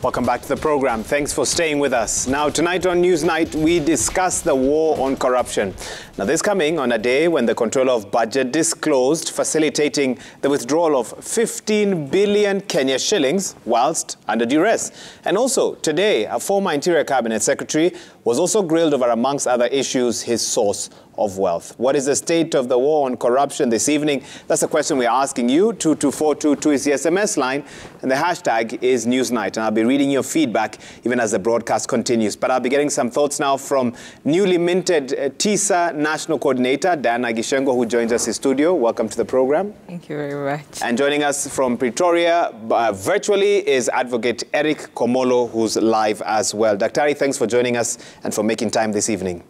Welcome back to the program. Thanks for staying with us. Now, tonight on Newsnight, we discuss the war on corruption. Now, this coming on a day when the Controller of Budget disclosed facilitating the withdrawal of 15 billion Kenya shillings whilst under duress. And also, today, a former Interior Cabinet Secretary was also grilled over, amongst other issues, his source of wealth. What is the state of the war on corruption this evening? That's a question we're asking you. 22422 is the SMS line, and the hashtag is Newsnight. And I'll be reading your feedback even as the broadcast continues. But I'll be getting some thoughts now from newly minted TISA National Coordinator, Diana Gichengo, who joins us in studio. Welcome to the program. Thank you very much. And joining us from Pretoria virtually is Advocate Martin Komolo, who's live as well. Daktari, thanks for joining us and for making time this evening.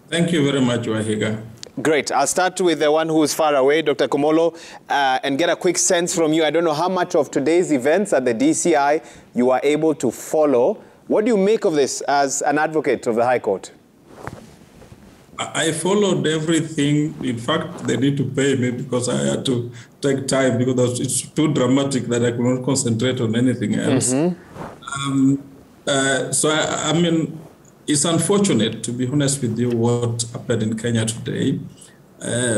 Thank you very much, Wahiga. Great. I'll start with the one who is far away, Dr. Komolo, and get a quick sense from you. I don't know how much of today's events at the DCI you are able to follow. What do you make of this as an advocate of the High Court? I followed everything. In fact, they need to pay me because I had to take time because it's too dramatic that I could not concentrate on anything else. I mean, it's unfortunate, to be honest with you, what happened in Kenya today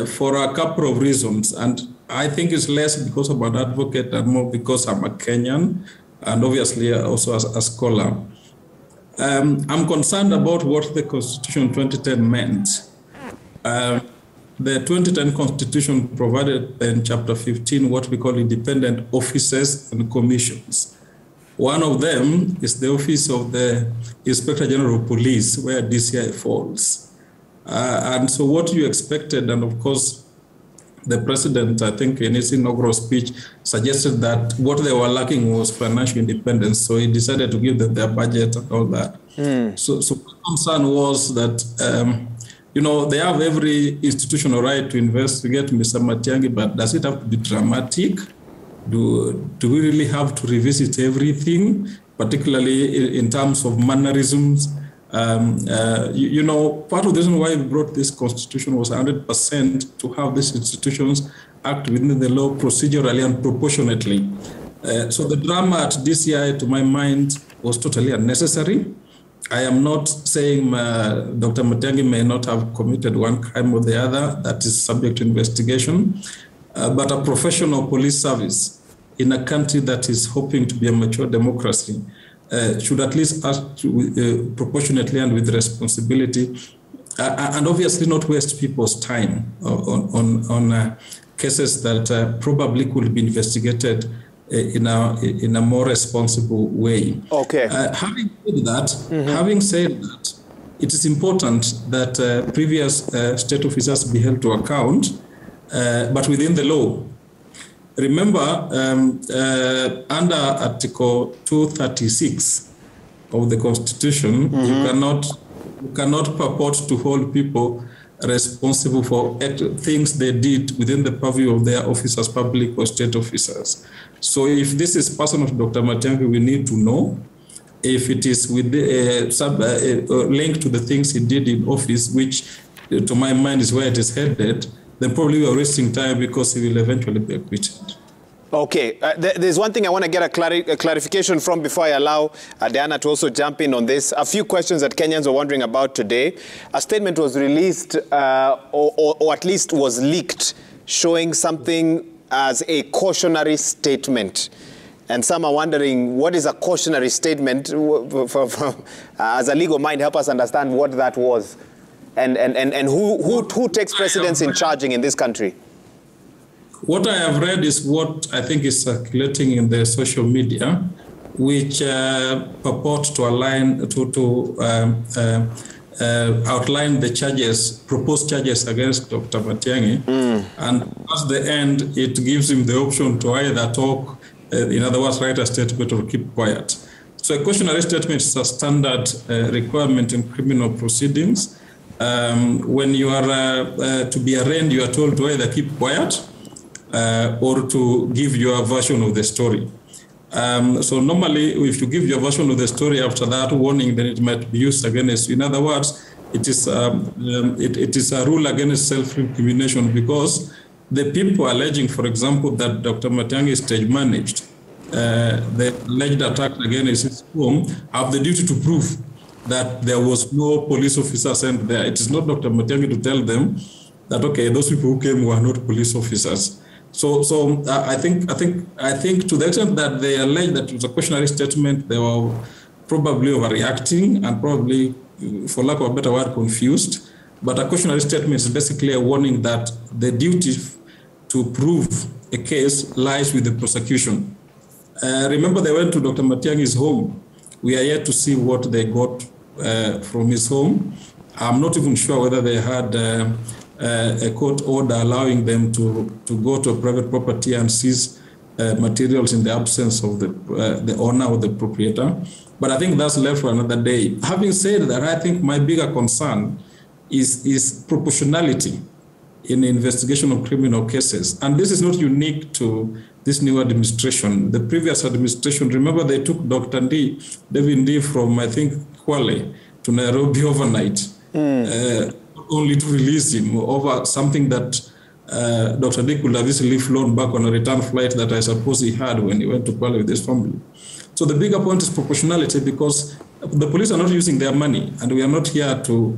for a couple of reasons. And I think it's less because I'm an advocate and more because I'm a Kenyan and obviously also as a scholar. I'm concerned about what the Constitution 2010 meant. The 2010 Constitution provided in Chapter 15 what we call independent offices and commissions. One of them is the office of the Inspector General of Police, where DCI falls. And so what you expected, and of course, the president, I think in his inaugural speech, suggested that what they were lacking was financial independence. So he decided to give them their budget and all that. So my concern was that, they have every institutional right to investigate Mr. Matiang'i, but does it have to be dramatic? Do we really have to revisit everything, particularly in terms of mannerisms? Part of the reason why we brought this constitution was 100% to have these institutions act within the law procedurally and proportionately. So the drama at DCI, to my mind, was totally unnecessary. I am not saying Dr. Matiang'i may not have committed one crime or the other that is subject to investigation. But a professional police service in a country that is hoping to be a mature democracy should at least act proportionately and with responsibility, and obviously not waste people's time on cases that probably could be investigated in a more responsible way. Okay. Having said that, it is important that previous state officers be held to account. But within the law. Remember, under Article 236 of the Constitution, you cannot purport to hold people responsible for things they did within the purview of their officers, public or state officers. So if this is personal to Dr. Matiang'i, we need to know. If it is with linked to the things he did in office, which to my mind is where it is headed, then probably we are wasting time because he will eventually be acquitted. Okay. There's one thing I want to get a clarification from before I allow Diana to also jump in on this. A few questions that Kenyans are wondering about today. A statement was released or at least was leaked showing something as a cautionary statement. And some are wondering, what is a cautionary statement? As a legal mind, help us understand what that was. And who takes precedence in charging in this country? What I have read is what I think is circulating in the social media, which purport to outline the charges, proposed charges against Dr. Matiang'i. And at the end, it gives him the option to either talk, in other words, write a statement or keep quiet. So a cautionary statement is a standard requirement in criminal proceedings. When you are to be arraigned, you are told to either keep quiet or to give your version of the story. So normally, if you give your version of the story after that warning, then it might be used against you. In other words, it is a rule against self-incrimination because the people alleging, for example, that Dr. Matiang'i stage managed the alleged attack against his home have the duty to prove that there was no police officer sent there. It is not Dr. Matiang'i to tell them that, okay, those people who came were not police officers. So I think to the extent that they allege that it was a cautionary statement, they were probably overreacting and probably, for lack of a better word, confused. But a cautionary statement is basically a warning that the duty to prove a case lies with the prosecution. Remember, they went to Dr. Matiang'i's home. We are yet to see what they got from his home. I'm not even sure whether they had a court order allowing them to go to a private property and seize materials in the absence of the owner or the proprietor. But I think that's left for another day. Having said that, I think my bigger concern is proportionality in the investigation of criminal cases. And this is not unique to this new administration. The previous administration, remember, they took Dr. David Ndii from, I think, Kwale to Nairobi overnight, only to release him over something that Dr. Ndii could have easily flown back on a return flight that I suppose he had when he went to Kwale with his family. So the bigger point is proportionality, because the police are not using their money, and we are not here to,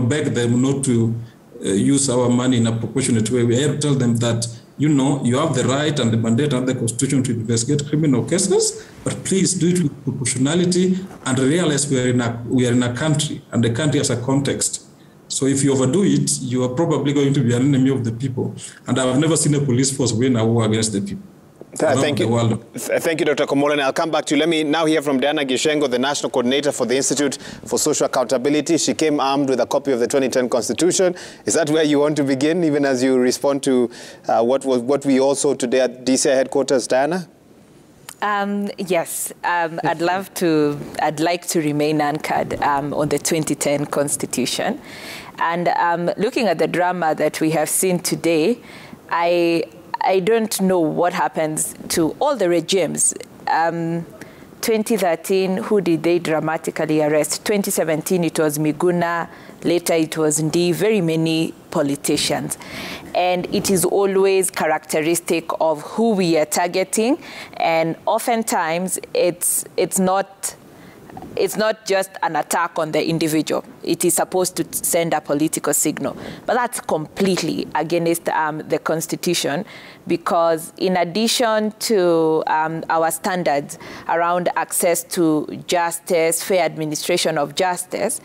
beg them not to use our money in a proportionate way. We are here to tell them that, you have the right and the mandate under the Constitution to investigate criminal cases, but please do it with proportionality and realize we are in a country, and the country has a context. So if you overdo it, you are probably going to be an enemy of the people. And I've never seen a police force win a war against the people. Thank you. Thank you, Dr. Komolo. And I'll come back to you. Let me now hear from Diana Gichengo, the National Coordinator for the Institute for Social Accountability. She came armed with a copy of the 2010 Constitution. Is that where you want to begin, even as you respond to what we all saw today at DCI headquarters, Diana? Yes, I'd like to remain anchored on the 2010 Constitution. And looking at the drama that we have seen today, I don't know what happens to all the regimes. 2013, who did they dramatically arrest? 2017, it was Miguna. Later, it was Ndii, very many politicians. And it is always characteristic of who we are targeting. And oftentimes, it's not just an attack on the individual. It is supposed to send a political signal. But that's completely against the Constitution, because in addition to our standards around access to justice, fair administration of justice,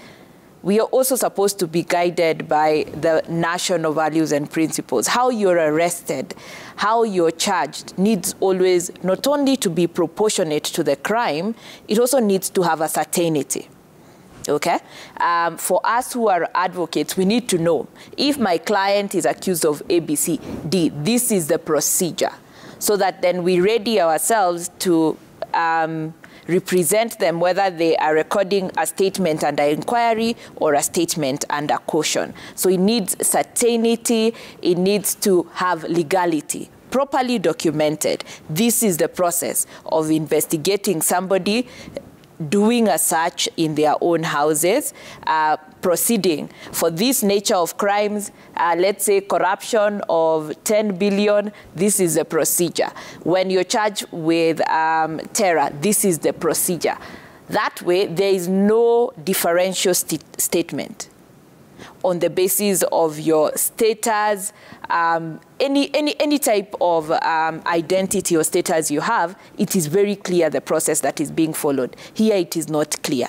we are also supposed to be guided by the national values and principles. How you're arrested, how you're charged needs always not only to be proportionate to the crime, it also needs to have a certainty. Okay? For us who are advocates, we need to know if my client is accused of A, B, C, D, this is the procedure, so that then we ready ourselves to represent them, whether they are recording a statement under inquiry or a statement under caution. So it needs certainty, it needs to have legality, properly documented. This is the process of investigating somebody, doing a search in their own houses, proceeding for this nature of crimes, let's say corruption of 10 billion, this is the procedure. When you're charged with terror, this is the procedure. That way, there is no differential statement on the basis of your status, any type of identity or status you have. It is very clear the process that is being followed. Here it is not clear.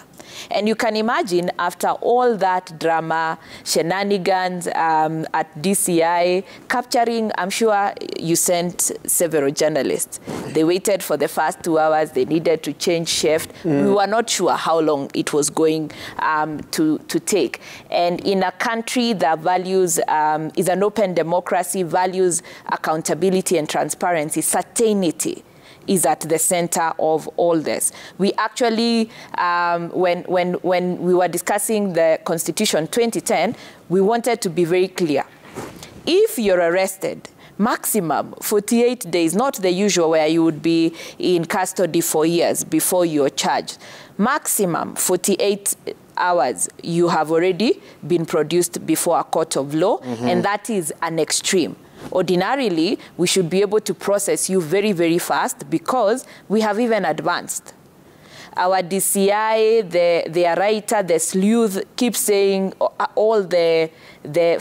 And you can imagine, after all that drama, shenanigans at DCI, capturing, I'm sure you sent several journalists. They waited for the first 2 hours. They needed to change shift. We were not sure how long it was going to take. And in a country that values, is an open democracy, values accountability and transparency, certainty is at the center of all this. We actually, when we were discussing the Constitution 2010, we wanted to be very clear. If you're arrested, maximum 48 days, not the usual where you would be in custody for years before you're charged. Maximum 48 hours, you have already been produced before a court of law, and that is an extreme. Ordinarily, we should be able to process you very, very fast because we have even advanced. Our DCI, their writer, the sleuth, keeps saying all the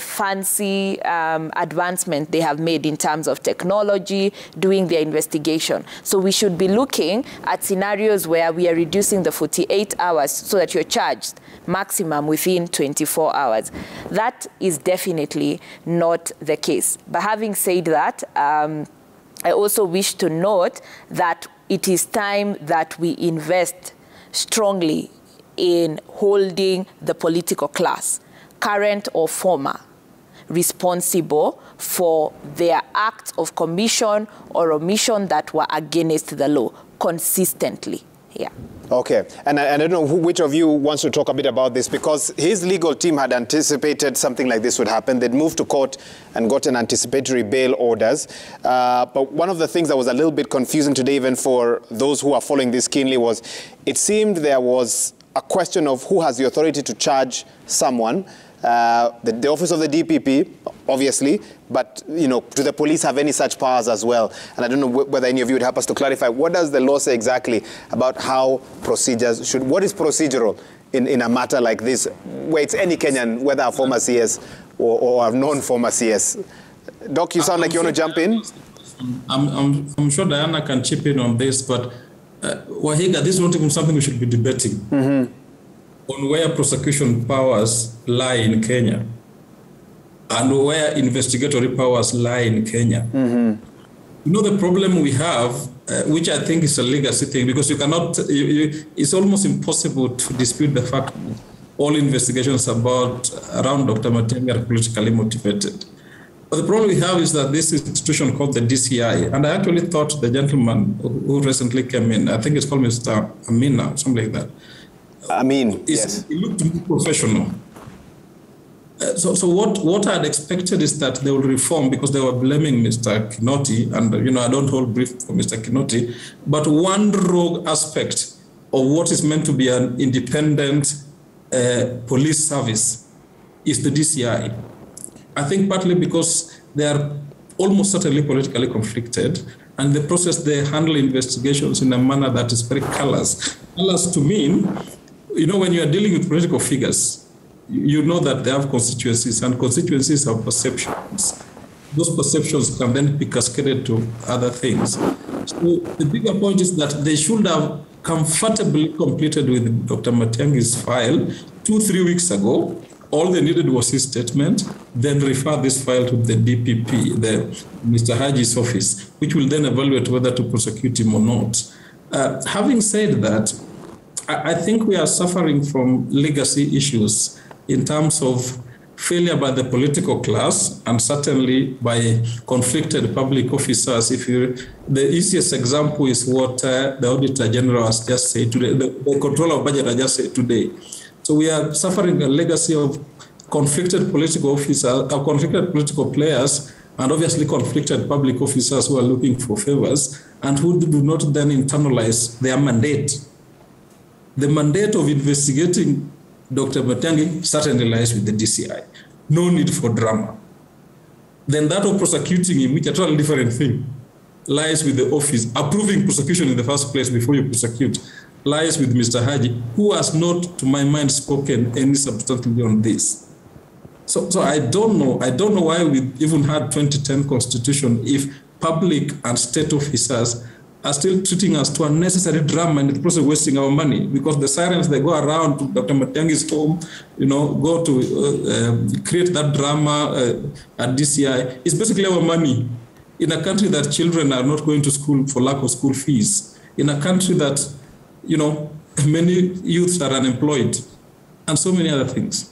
fancy advancement they have made in terms of technology, doing their investigation. So we should be looking at scenarios where we are reducing the 48 hours so that you're charged maximum within 24 hours. That is definitely not the case. But having said that, I also wish to note that it is time that we invest strongly in holding the political class, current or former, responsible for their acts of commission or omission that were against the law consistently. Yeah. Okay, and I don't know which of you wants to talk a bit about this, because his legal team had anticipated something like this would happen. They'd moved to court and gotten anticipatory bail orders. But one of the things that was a little bit confusing today, even for those who are following this keenly, was it seemed there was a question of who has the authority to charge someone. The office of the DPP, obviously, but, you know, do the police have any such powers as well? And I don't know whether any of you would help us to clarify, what does the law say exactly about how procedures should, what is procedural in a matter like this, where it's any Kenyan, whether a former CS or a non-former CS? Doc, you sound like you want to jump in? I'm sure Diana can chip in on this, but Wahiga, this is not even something we should be debating. Mm-hmm. On where prosecution powers lie in Kenya and where investigatory powers lie in Kenya. Mm-hmm. You know, the problem we have, which I think is a legacy thing, because you cannot, it's almost impossible to dispute the fact that all investigations around Dr. Matiang'i are politically motivated. But the problem we have is that this institution called the DCI, and I actually thought the gentleman who recently came in, I think it's called Mr. Amina, something like that. I mean, yes. It looked professional. So what I had expected is that they will reform, because they were blaming Mr. Kinoti, and, you know, I don't hold brief for Mr. Kinoti, but one rogue aspect of what is meant to be an independent police service is the DCI. I think partly because they are almost certainly politically conflicted, and in the process they handle investigations in a manner that is very callous. Callous to mean, you know, when you are dealing with political figures, you know that they have constituencies, and constituencies have perceptions. Those perceptions can then be cascaded to other things. So the bigger point is that they should have comfortably completed with Dr. Matiang'i's file 2-3 weeks ago. All they needed was his statement, then refer this file to the DPP, Mr. Haji's office, which will then evaluate whether to prosecute him or not. Having said that, I think we are suffering from legacy issues in terms of failure by the political class, and certainly by conflicted public officers. The easiest example is what the Auditor General has just said today, the Controller of Budget has just said today. So we are suffering a legacy of conflicted political officers, conflicted political players, and obviously conflicted public officers who are looking for favors and who do not then internalize their mandate. The mandate of investigating Dr. Matiang'i certainly lies with the DCI. No need for drama. Then that of prosecuting him, which is a totally different thing, lies with the office. Approving prosecution in the first place before you prosecute lies with Mr. Haji, who has not, to my mind, spoken any substantively on this. So I don't know why we even had 2010 Constitution if public and state officers are still treating us to unnecessary drama and in the process of wasting our money, because the sirens, they go around to Dr. Matiang'i's home, you know, go to create that drama at DCI. It's basically our money in a country that children are not going to school for lack of school fees, in a country that, you know, many youths are unemployed, and so many other things.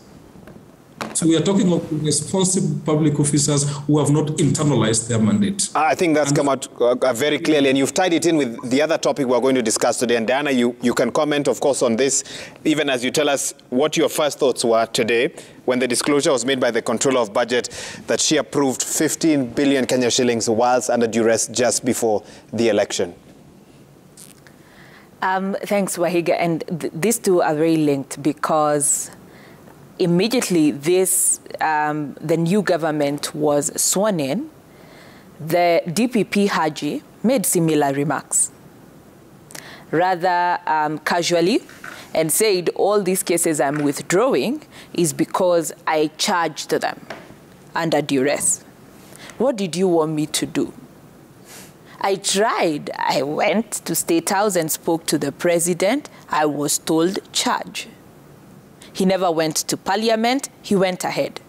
So we are talking of responsible public officers who have not internalized their mandate. I think that's come out very clearly, and you've tied it in with the other topic we're going to discuss today. And Diana, you can comment, of course, on this, even as you tell us what your first thoughts were today when the disclosure was made by the Controller of Budget that she approved 15 billion Kenya shillings whilst under duress just before the election. Thanks, Wahiga. And these two are very linked, because immediately the new government was sworn in, the DPP Haji made similar remarks, rather casually, and said all these cases I'm withdrawing is because I charged them under duress. What did you want me to do? I tried. I went to State House and spoke to the president. I was told charge. He never went to Parliament. He went ahead.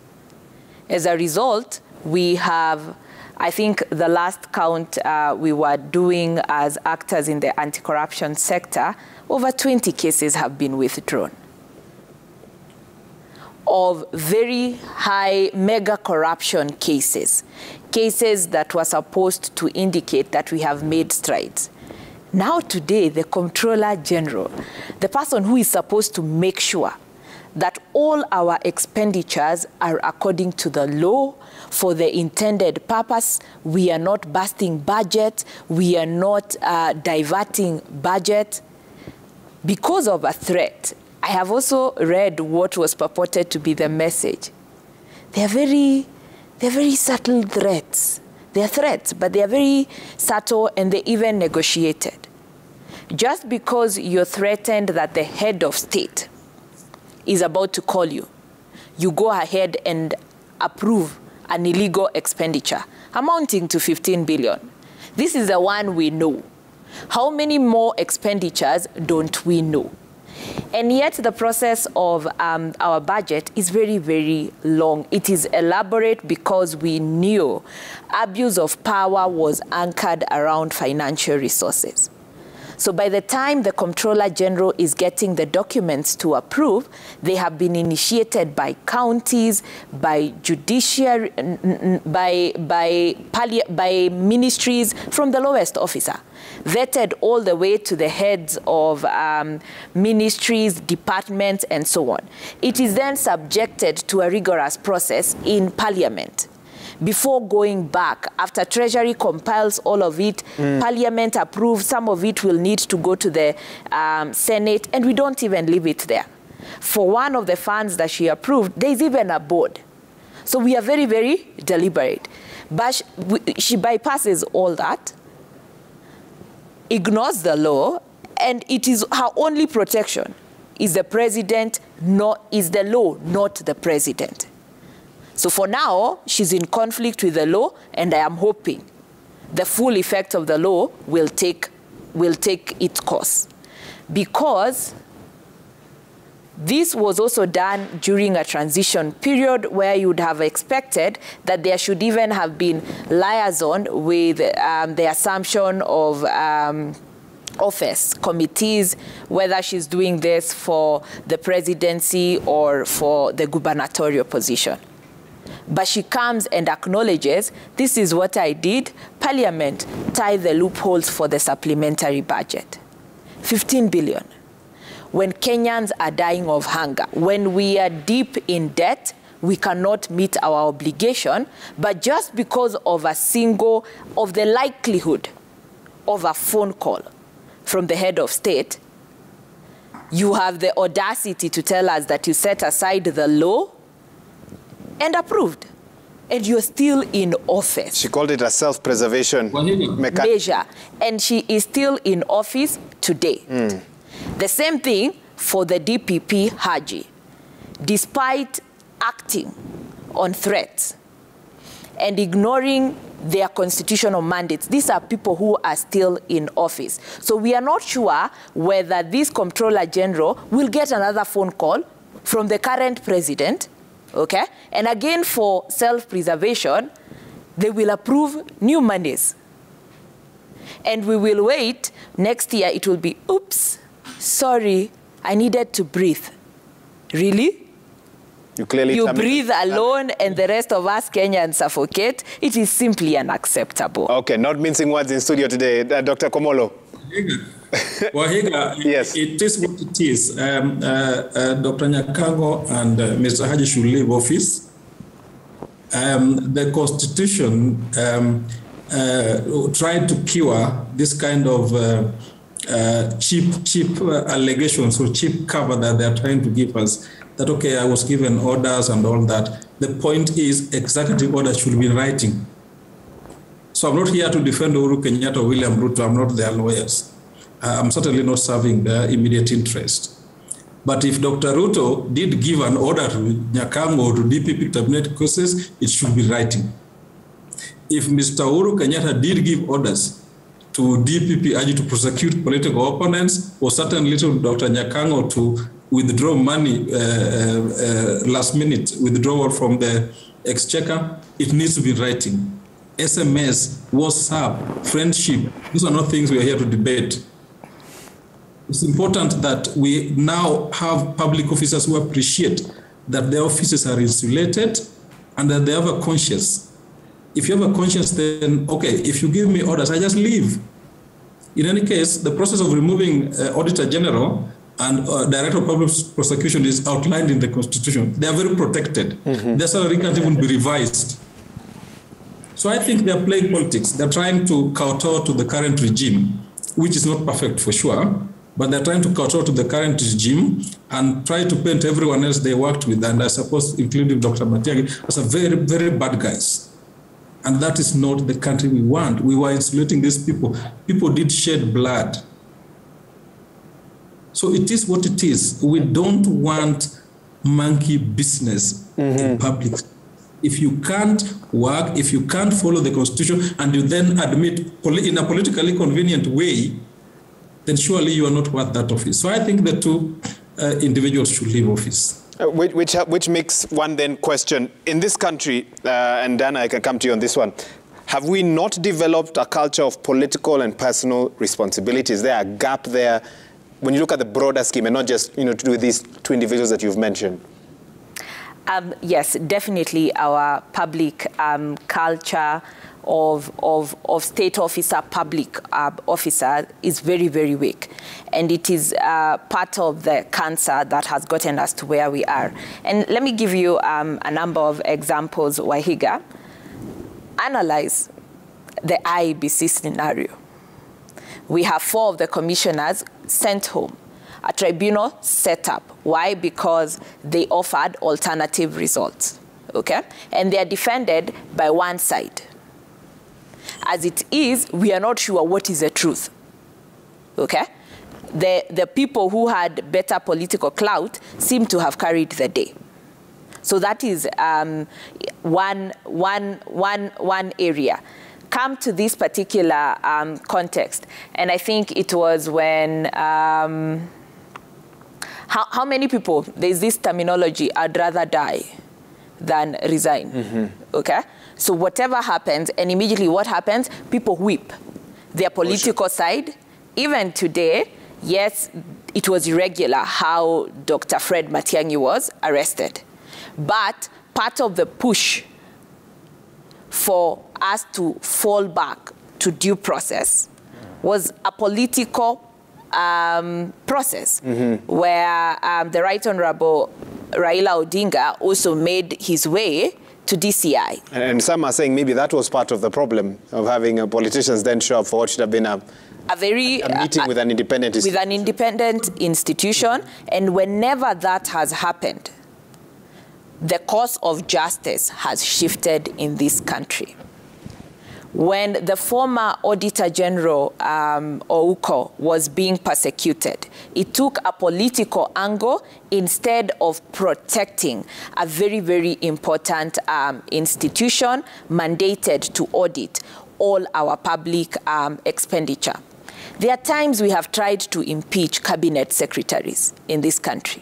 As a result, we have, I think the last count we were doing as actors in the anti-corruption sector, over 20 cases have been withdrawn of very high mega corruption cases, cases that were supposed to indicate that we have made strides. Now today, the Comptroller General, the person who is supposed to make sure that all our expenditures are according to the law for the intended purpose, we are not busting budget, we are not diverting budget, because of a threat. I have also read what was purported to be the message. They're very subtle threats. They're threats, but they're very subtle and they're even negotiated. Just because you're threatened that the head of state is about to call you, you go ahead and approve an illegal expenditure amounting to 15 billion. This is the one we know. How many more expenditures don't we know? And yet the process of our budget is very, very long. It is elaborate because we knew abuse of power was anchored around financial resources. So by the time the Comptroller General is getting the documents to approve, they have been initiated by counties, by judiciary, by ministries from the lowest officer, vetted all the way to the heads of ministries, departments, and so on. It is then subjected to a rigorous process in Parliament. Before going back, after Treasury compiles all of it, Parliament approves, some of it will need to go to the Senate, and we don't even leave it there. For one of the funds that she approved, there's even a board. So we are very, very deliberate. But she bypasses all that, ignores the law, and it is her only protection is the president, is the law, not the president. So for now, she's in conflict with the law, and I am hoping the full effect of the law will take its course. Because this was also done during a transition period where you would have expected that there should even have been liaison with the assumption of office committees, whether she's doing this for the presidency or for the gubernatorial position. But she comes and acknowledges, this is what I did. Parliament tie the loopholes for the supplementary budget. 15 billion. When Kenyans are dying of hunger, when we are deep in debt, we cannot meet our obligation, but just because of the likelihood of a phone call from the head of state, you have the audacity to tell us that you set aside the law and approved, and you're still in office. She called it a self-preservation measure, and she is still in office today. The same thing for the DPP Haji. Despite acting on threats and ignoring their constitutional mandates, these are people who are still in office. So we are not sure whether this Comptroller General will get another phone call from the current president. Okay? And again, for self-preservation, they will approve new monies. And we will wait. Next year, it will be, oops, sorry, I needed to breathe. Really? You breathe alone and the rest of us Kenyans suffocate. It is simply unacceptable. Okay, not mincing words in studio today. Dr. Komolo. Wahiga, yes. It is what it is. Dr. Nyakango and Mr. Haji should leave office. The Constitution tried to cure this kind of cheap allegations or cheap cover that they are trying to give us. That, okay, I was given orders and all that. The point is executive order should be in writing. So I'm not here to defend Uhuru Kenyatta or William Ruto. I'm not their lawyers. I'm certainly not serving their immediate interest. But if Dr. Ruto did give an order to Gichengo or to DPP to terminate cases, it should be writing. If Mr. Uhuru Kenyatta did give orders to DPP to prosecute political opponents, or certainly to Dr. Gichengo to withdraw money, last minute withdrawal from the exchequer, it needs to be writing. SMS, WhatsApp, friendship, these are not things we are here to debate. It's important that we now have public officers who appreciate that their offices are insulated and that they have a conscience. If you have a conscience, then, okay, if you give me orders, I just leave. In any case, the process of removing Auditor General and Director of Public Prosecution is outlined in the Constitution. They are very protected. Their salary can't even be revised. So I think they are playing politics. They're trying to kowtow to the current regime, which is not perfect for sure, but they're trying to kowtow to the current regime and try to paint everyone else they worked with, and I suppose including Dr. Matiang'i, as a very, very bad guys. And that is not the country we want. We were insulating these people. People did shed blood. So it is what it is. We don't want monkey business in public. If you can't work, if you can't follow the Constitution, and you then admit in a politically convenient way, then surely you are not worth that office. So I think the two individuals should leave office. Which makes one then question, in this country, and Dana, I can come to you on this one, have we not developed a culture of political and personal responsibility? Is there a gap there when you look at the broader scheme and not just, to do with these two individuals that you've mentioned? Yes, definitely our public culture of state officer, public officer is very, very weak. And it is part of the cancer that has gotten us to where we are. And let me give you a number of examples, Wahiga. Analyze the IEBC scenario. We have 4 of the commissioners sent home. A tribunal set up. Why? Because they offered alternative results, okay? And they are defended by one side. As it is, we are not sure what is the truth, okay? The people who had better political clout seem to have carried the day. So that is one area. Come to this particular context, and I think it was when, how many people, there's this terminology, I'd rather die than resign, okay? So whatever happens, and immediately what happens, people whip their political side. Even today, yes, it was irregular how Dr. Fred Matiang'i was arrested. But part of the push for us to fall back to due process was a political process where the Right Honorable Raila Odinga also made his way to DCI. And some are saying maybe that was part of the problem of having politicians then show up for what should have been a meeting with an independent institution. With an independent institution. And whenever that has happened, the course of justice has shifted in this country. When the former Auditor General, Ouko, was being persecuted, it took a political angle instead of protecting a very, very important institution mandated to audit all our public expenditure. There are times we have tried to impeach cabinet secretaries in this country.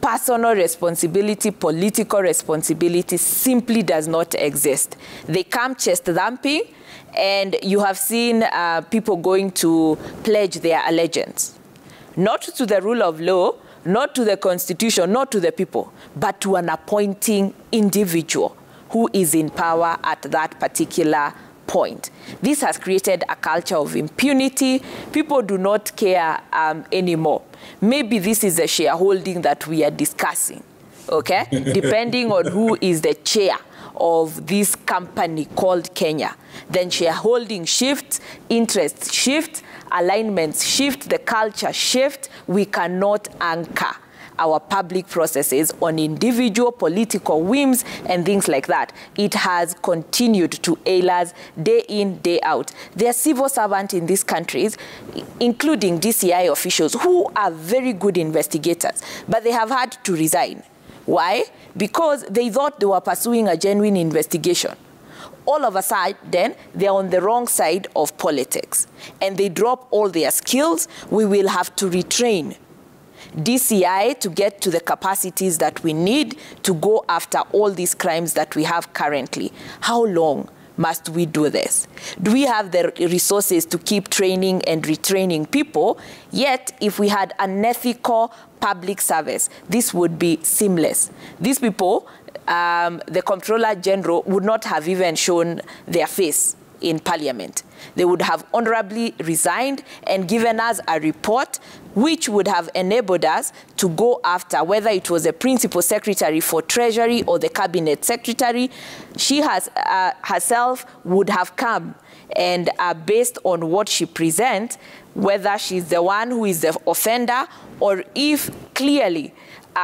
Personal responsibility, political responsibility simply does not exist. They come chest thumping, and you have seen people going to pledge their allegiance, not to the rule of law, not to the Constitution, not to the people, but to an appointing individual who is in power at that particular point. This has created a culture of impunity. People do not care anymore. Maybe this is a shareholding that we are discussing, okay? Depending on who is the chair of this company called Kenya. Then shareholding shifts, interests shift, alignments shift, the culture shift. We cannot anchor our public processes on individual political whims and things like that. It has continued to ail us day in, day out. There are civil servants in these countries, including DCI officials, who are very good investigators, but they have had to resign. Why? Because they thought they were pursuing a genuine investigation. All of a sudden, they're on the wrong side of politics, and they drop all their skills. We will have to retrain DCI to get to the capacities that we need to go after all these crimes that we have currently. How long must we do this? Do we have the resources to keep training and retraining people? Yet, if we had an ethical public service, this would be seamless. These people, the Comptroller General, would not have even shown their face in Parliament. They would have honorably resigned and given us a report which would have enabled us to go after, whether it was a principal secretary for Treasury or the cabinet secretary. She has herself would have come and based on what she presents, whether she's the one who is the offender or if clearly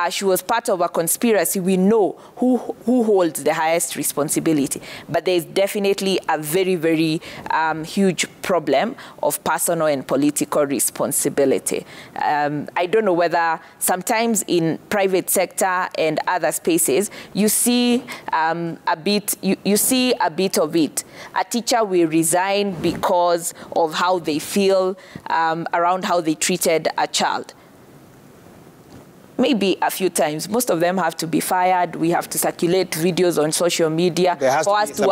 she was part of a conspiracy, we know who holds the highest responsibility. But there is definitely a very, very huge problem of personal and political responsibility. I don't know whether sometimes in private sector and other spaces, you see a bit of it. A teacher will resign because of how they feel around how they treated a child. Maybe a few times. Most of them have to be fired. We have to circulate videos on social media for us to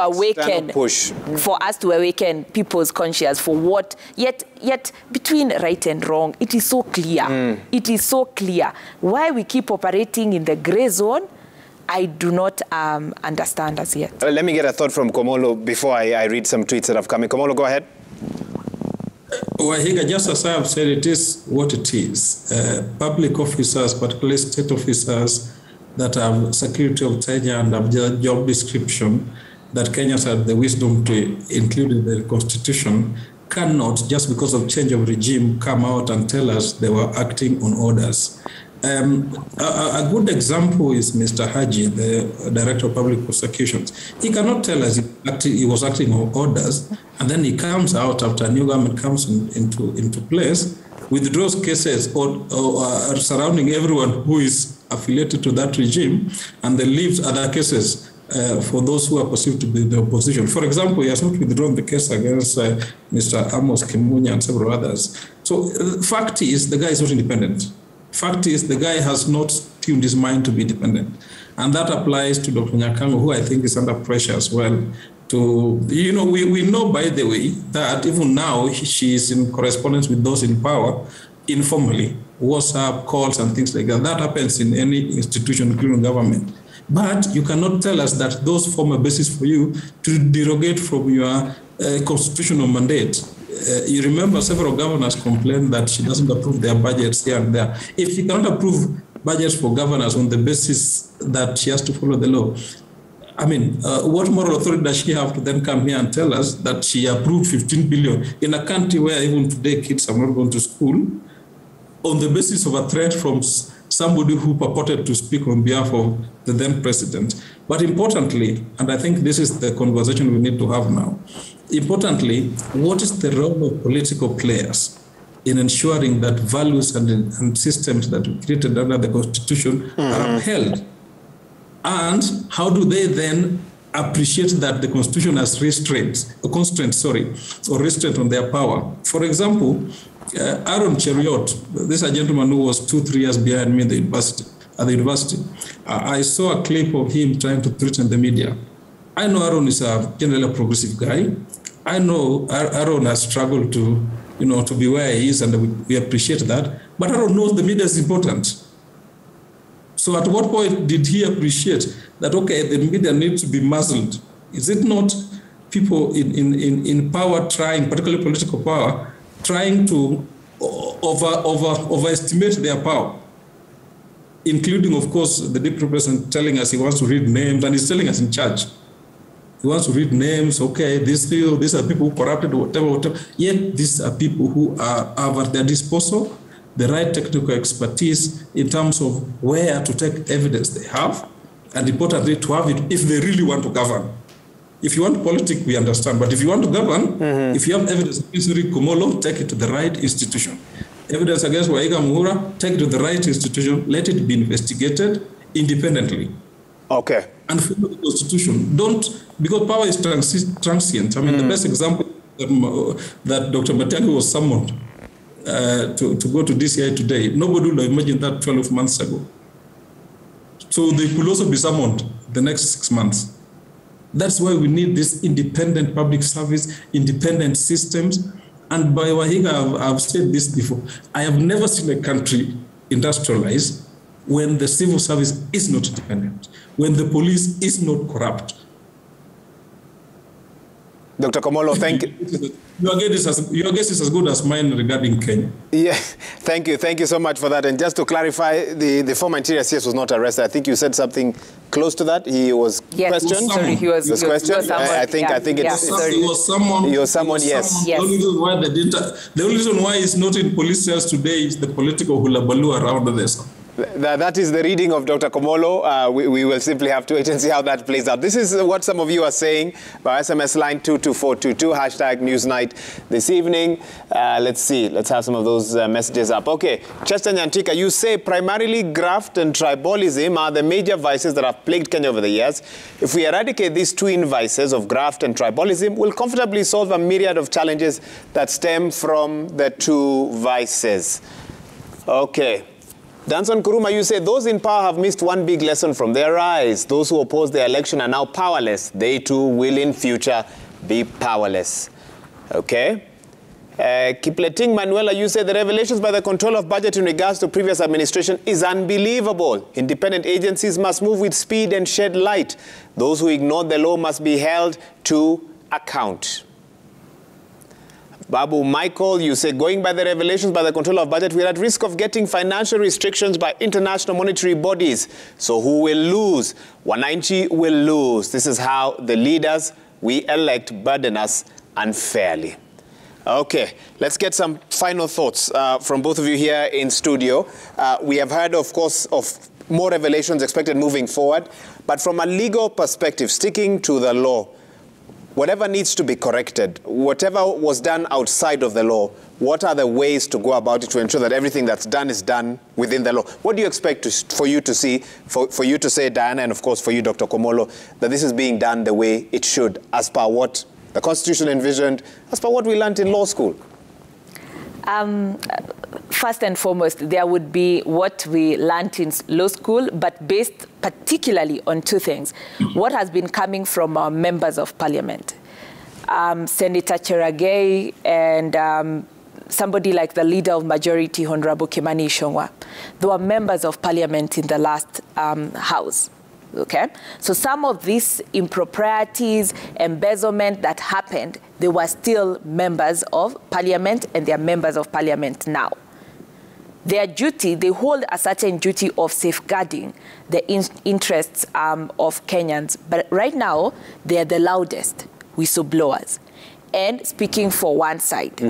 awaken people's conscience for what. Yet between right and wrong, it is so clear. It is so clear. Why we keep operating in the gray zone, I do not understand as yet. Let me get a thought from Komolo before I read some tweets that have come in. Komolo, go ahead. Wahiga, just as I have said, it is what it is. Public officers, particularly state officers that have security of tenure and have job description that Kenyans have the wisdom to include in the constitution, cannot, just because of change of regime, come out and tell us they were acting on orders. A good example is Mr. Haji, the Director of Public Prosecutions. He cannot tell us he was acting on orders, and then he comes out after a new government comes into place, withdraws cases or surrounding everyone who is affiliated to that regime, and then leaves other cases for those who are perceived to be the opposition. For example, he has not withdrawn the case against Mr. Amos Kimunya and several others. So the fact is, the guy is not independent. Fact is, the guy has not tuned his mind to be independent. And that applies to Dr. Nyakango, who I think is under pressure as well. We know, by the way, that even now she is in correspondence with those in power, informally, WhatsApp calls and things like that. That happens in any institution, including government. But you cannot tell us that those form a basis for you to derogate from your constitutional mandate. You remember several governors complained that she doesn't approve their budgets here and there. If she cannot approve budgets for governors on the basis that she has to follow the law, I mean, what moral authority does she have to then come here and tell us that she approved 15 billion in a country where even today kids are not going to school on the basis of a threat from somebody who purported to speak on behalf of the then president? But importantly, and I think this is the conversation we need to have now, importantly, what is the role of political players in ensuring that values and systems that we created under the Constitution are upheld? And how do they then appreciate that the Constitution has restraint on their power? For example, Aaron Cheriot, this is a gentleman who was 2-3 years behind me at the university. I saw a clip of him trying to threaten the media. I know Aaron is generally a progressive guy. I know Aaron has struggled to be where he is, and we appreciate that. But Aaron knows the media is important. So at what point did he appreciate that, okay, the media needs to be muzzled? Is it not people in power trying, particularly political power, trying to overestimate their power? Including, of course, the deputy president telling us he wants to read names, and he's telling us in charge. He wants to read names, okay, these are people who corrupted, whatever. Yet these are people who are at their disposal. the right technical expertise in terms of where to take evidence they have, and importantly, to have it if they really want to govern. If you want politics, we understand. But if you want to govern, if you have evidence against Komolo, take it to the right institution. Evidence against Waiga Muhura, take it to the right institution. Let it be investigated independently. Okay. And follow the Constitution. Don't, because power is transient. I mean, the best example that Dr. Matiang'i was summoned to go to DCI today. Nobody would have imagined that 12 months ago. So they could also be summoned the next 6 months. That's why we need this independent public service, independent systems. And by Wahiga, I've said this before, I have never seen a country industrialize when the civil service is not independent, when the police is not corrupt. Dr. Komolo, thank you. Your guess is as good as mine regarding Kenya. Yeah, thank you. Thank you so much for that. And just to clarify, the former Interior CS was not arrested. I think you said something close to that. He was questioned. Sorry, he was questioned. I think He was someone. He was someone, yes. Yes. The only reason why he's not in police cells today is the political hullabaloo around this. That is the reading of Dr. Komolo. We will simply have to wait and see how that plays out. This is what some of you are saying by SMS line 22422, hashtag Newsnight this evening. Let's see. Let's have some of those messages up. Okay. Chester Nyantika, you say primarily graft and tribalism are the major vices that have plagued Kenya over the years. If we eradicate these twin vices of graft and tribalism, we'll comfortably solve a myriad of challenges that stem from the two vices. Okay. Danson Kuruma, you say those in power have missed one big lesson from their rise. Those who oppose the election are now powerless. They too will in future be powerless. Okay. Kipleting Manuela, you say the revelations by the Controller of Budget in regards to previous administration is unbelievable. Independent agencies must move with speed and shed light. Those who ignore the law must be held to account. Babu Michael, you say, going by the revelations by the Controller of Budget, we're at risk of getting financial restrictions by international monetary bodies. So who will lose? Wananchi will lose. This is how the leaders we elect burden us unfairly. Okay, let's get some final thoughts from both of you here in studio. We have heard, of course, of more revelations expected moving forward. But from a legal perspective, sticking to the law, whatever needs to be corrected, whatever was done outside of the law, what are the ways to go about it to ensure that everything that's done is done within the law? What do you expect for you to see, for you to say, Diana, and of course for you, Dr. Komolo, that this is being done the way it should, as per what the Constitution envisioned, as per what we learned in law school? First and foremost, there would be what we learned in law school, but based particularly on two things. What has been coming from our members of parliament. Senator Cheragay and somebody like the leader of majority, Honorable Kimani Ichung'wah. They were members of parliament in the last house. Okay, so some of these improprieties, embezzlement that happened, they were still members of parliament, and they are members of parliament now. Their duty, they hold a certain duty of safeguarding the interests of Kenyans. But right now, they are the loudest whistleblowers and speaking for one side.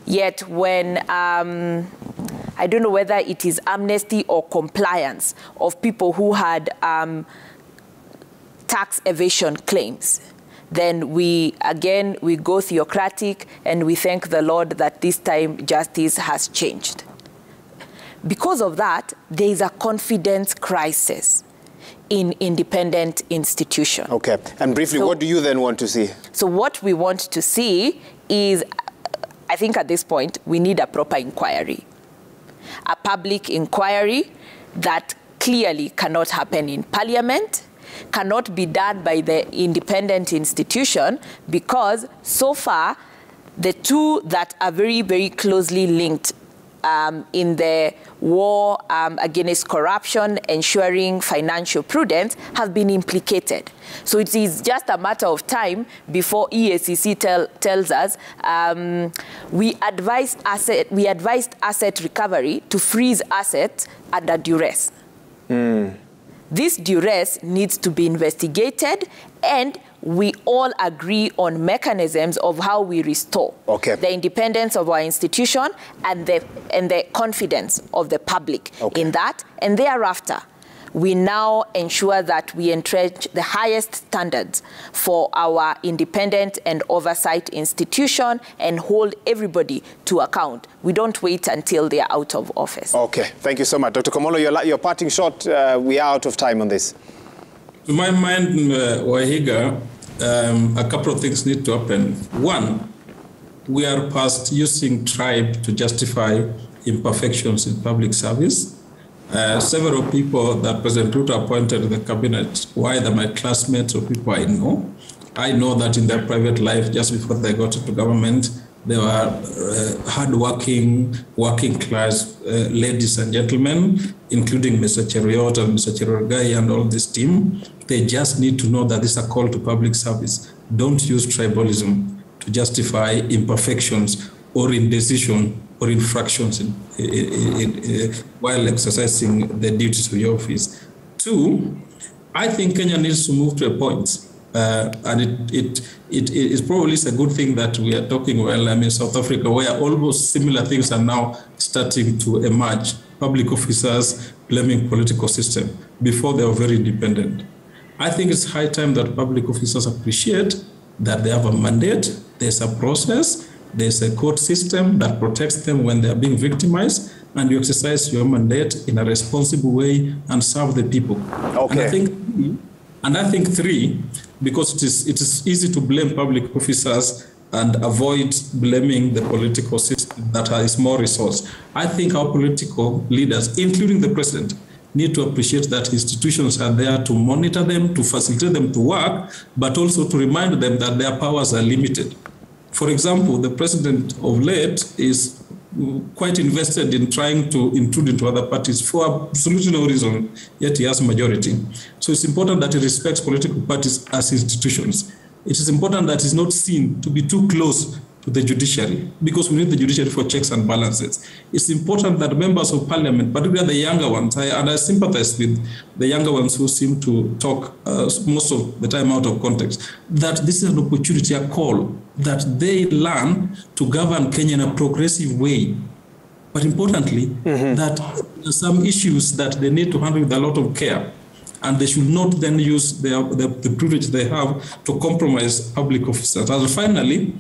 Yet when I don't know whether it is amnesty or compliance of people who had tax evasion claims, then we go theocratic and we thank the Lord that this time justice has changed. Because of that, there is a confidence crisis in independent institutions. Okay, and briefly, what do you then want to see? So what we want to see is, I think at this point, we need a proper inquiry. A public inquiry that clearly cannot happen in parliament, cannot be done by the independent institution, because so far, the two that are very, very closely linked in the war against corruption, ensuring financial prudence, have been implicated. So it is just a matter of time before EACC tells us we advised asset recovery to freeze assets under duress. This duress needs to be investigated, and we all agree on mechanisms of how we restore the independence of our institution and the confidence of the public in that. And thereafter, we now ensure that we entrench the highest standards for our independent and oversight institution and hold everybody to account. We don't wait until they are out of office. Okay, thank you so much. Dr. Komolo, your parting shot, we are out of time on this. To my mind, Wahiga, a couple of things need to happen. One, we are past using tribe to justify imperfections in public service. Several people that President Ruto appointed in the cabinet were either my classmates or people I know. I know that in their private life, just before they got into government, they were hardworking, working class ladies and gentlemen, including Mr. Cheriot and Mr. Cherogai and all this team. They just need to know that this is a call to public service. Don't use tribalism to justify imperfections or indecision or infractions while exercising the duties of your office. Two, I think Kenya needs to move to a point, and it is probably a good thing that we are talking South Africa, where almost similar things are now starting to emerge. Public officers blaming political system. Before they were very independent. I think it's high time that public officers appreciate that they have a mandate, there's a process, there's a court system that protects them when they are being victimized, and you exercise your mandate in a responsible way and serve the people. Okay. And I think three, because it is easy to blame public officers and avoid blaming the political system that is more resource. I think our political leaders, including the president, need to appreciate that institutions are there to monitor them, to facilitate them to work, but also to remind them that their powers are limited. For example, the president of late is quite invested in trying to intrude into other parties for absolutely no reason, yet he has a majority. So it's important that he respects political parties as institutions. It is important that it's not seen to be too close to the judiciary, because we need the judiciary for checks and balances. It's important that members of parliament, particularly the younger ones, and I sympathize with the younger ones who seem to talk most of the time out of context, that this is an opportunity, a call, that they learn to govern Kenya in a progressive way. But importantly, that there are some issues that they need to handle with a lot of care. And they should not then use the privilege they have to compromise public officers. And finally,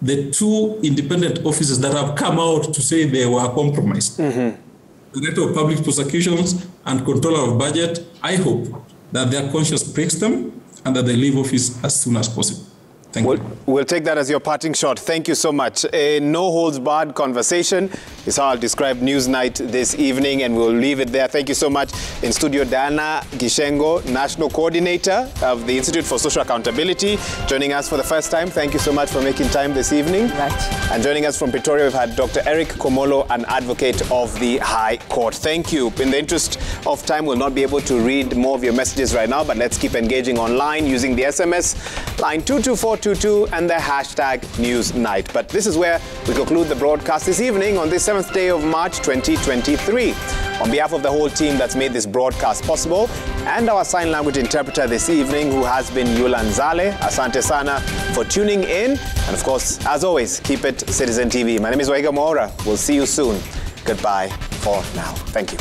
the two independent officers that have come out to say they were compromised, the Director of Public Prosecutions and Controller of Budget, I hope that their conscience breaks them and that they leave office as soon as possible. Thank you. We'll take that as your parting shot. Thank you so much. A no-holds-barred conversation is how I'll describe Newsnight this evening, and we'll leave it there. Thank you so much. In studio, Diana Gichengo, National Coordinator of the Institute for Social Accountability, joining us for the first time. Thank you so much for making time this evening. Right. And joining us from Pretoria, we've had Dr. Eric Komolo, an advocate of the High Court. Thank you. In the interest of time, we'll not be able to read more of your messages right now, but let's keep engaging online using the SMS line 22422 and the hashtag Newsnight. But this is where we conclude the broadcast this evening on this 7th day of March 2023. On behalf of the whole team that's made this broadcast possible and our sign language interpreter this evening, who has been Yulan Zale, asante sana for tuning in. And of course, as always, keep it Citizen TV. My name is Wahiga Mwaura. We'll see you soon. Goodbye for now. Thank you.